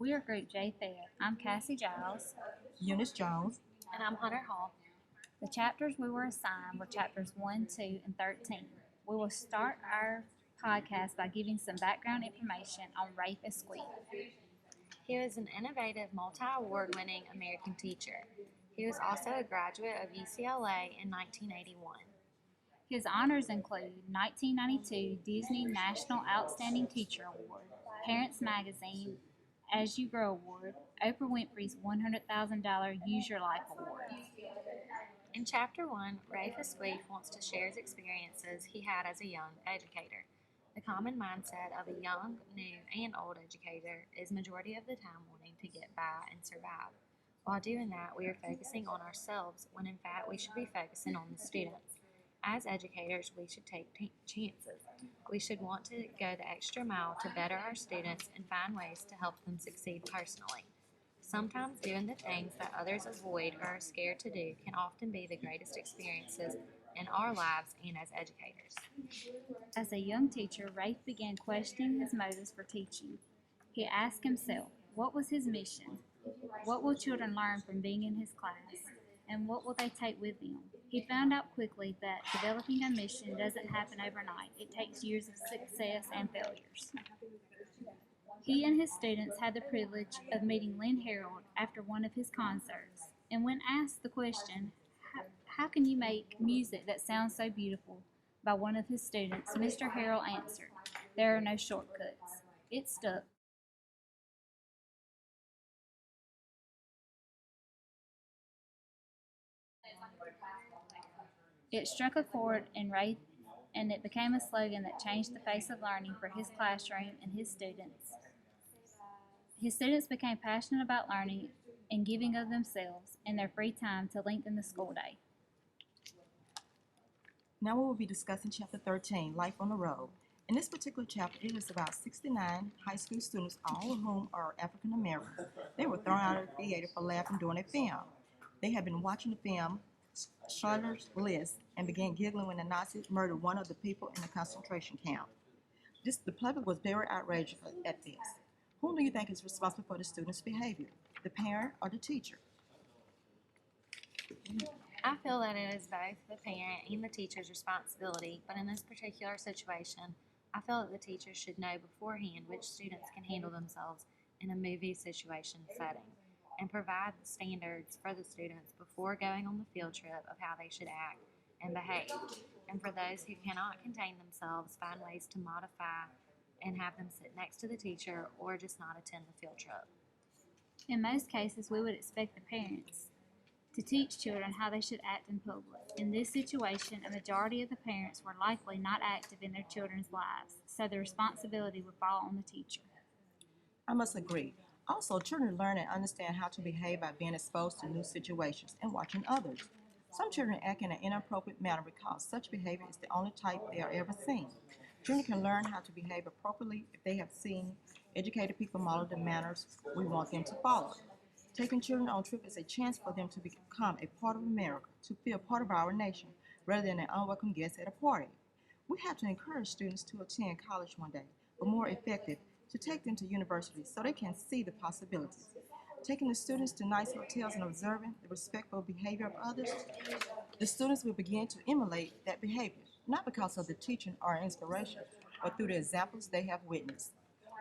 We are Group J Feb. I'm Cassie Giles. Eunice Jones. And I'm Hunter Hall. The chapters we were assigned were chapters 1, 2, and 13. We will start our podcast by giving some background information on Rafe Esquith. He was an innovative, multi-award winning American teacher. He was also a graduate of UCLA in 1981. His honors include 1992 Disney National Outstanding Teacher Award, Parents Magazine As You Grow Award, Oprah Winfrey's $100,000 Use Your Life Award. In Chapter 1, Rafe Esquith wants to share his experiences he had as a young educator. The common mindset of a young, new, and old educator is majority of the time wanting to get by and survive. While doing that, we are focusing on ourselves when in fact we should be focusing on the students. As educators, we should take chances. We should want to go the extra mile to better our students and find ways to help them succeed personally. Sometimes doing the things that others avoid or are scared to do can often be the greatest experiences in our lives and as educators. As a young teacher, Rafe began questioning his motives for teaching. He asked himself, what was his mission? What will children learn from being in his class? And what will they take with them? He found out quickly that developing a mission doesn't happen overnight. It takes years of success and failures. He and his students had the privilege of meeting Lynn Harold after one of his concerts. And when asked the question, how can you make music that sounds so beautiful, by one of his students, Mr. Harold answered, there are no shortcuts. It stuck. It struck a chord in Rafe, and it became a slogan that changed the face of learning for his classroom and his students. His students became passionate about learning and giving of themselves and their free time to lengthen the school day. Now we will be discussing Chapter 13, Life on the Road. In this particular chapter, it is about 69 high school students, all of whom are African American. They were thrown out of the theater for laughing during a film. They had been watching the film Schindler's List and began giggling when the Nazis murdered one of the people in the concentration camp. The public was very outraged at this. Whom do you think is responsible for the student's behavior, the parent or the teacher? I feel that it is both the parent and the teacher's responsibility, but in this particular situation, I feel that the teacher should know beforehand which students can handle themselves in a movie situation setting and provide the standards for the students before going on the field trip of how they should act and behave. And for those who cannot contain themselves, find ways to modify and have them sit next to the teacher or just not attend the field trip. In most cases, we would expect the parents to teach children how they should act in public. In this situation, a majority of the parents were likely not active in their children's lives, so the responsibility would fall on the teacher. I must agree. Also, children learn and understand how to behave by being exposed to new situations and watching others. Some children act in an inappropriate manner because such behavior is the only type they are ever seen. Children can learn how to behave appropriately if they have seen educated people model the manners we want them to follow. Taking children on trips is a chance for them to become a part of America, to feel part of our nation, rather than an unwelcome guest at a party. We have to encourage students to attend college one day, but more effective, to take them to universities so they can see the possibilities. Taking the students to nice hotels and observing the respectful behavior of others, the students will begin to emulate that behavior, not because of the teaching or inspiration, but through the examples they have witnessed.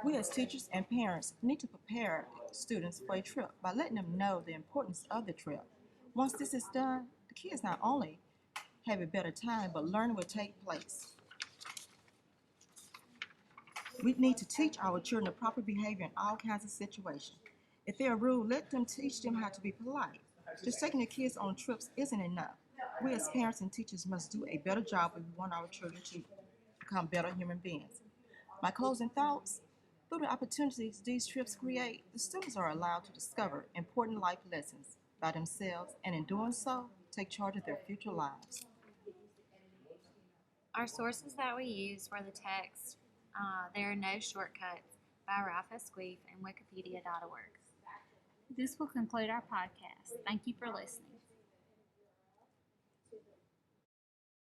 We as teachers and parents need to prepare students for a trip by letting them know the importance of the trip. Once this is done, the kids not only have a better time, but learning will take place. We need to teach our children the proper behavior in all kinds of situations. If they are rude, let them teach them how to be polite. Just taking the kids on trips isn't enough. We as parents and teachers must do a better job if we want our children to become better human beings. My closing thoughts: through the opportunities these trips create, the students are allowed to discover important life lessons by themselves, and in doing so, take charge of their future lives. Our sources that we use for the text, There Are No Shortcuts by Rafe Esquith and Wikipedia.org. This will conclude our podcast. Thank you for listening.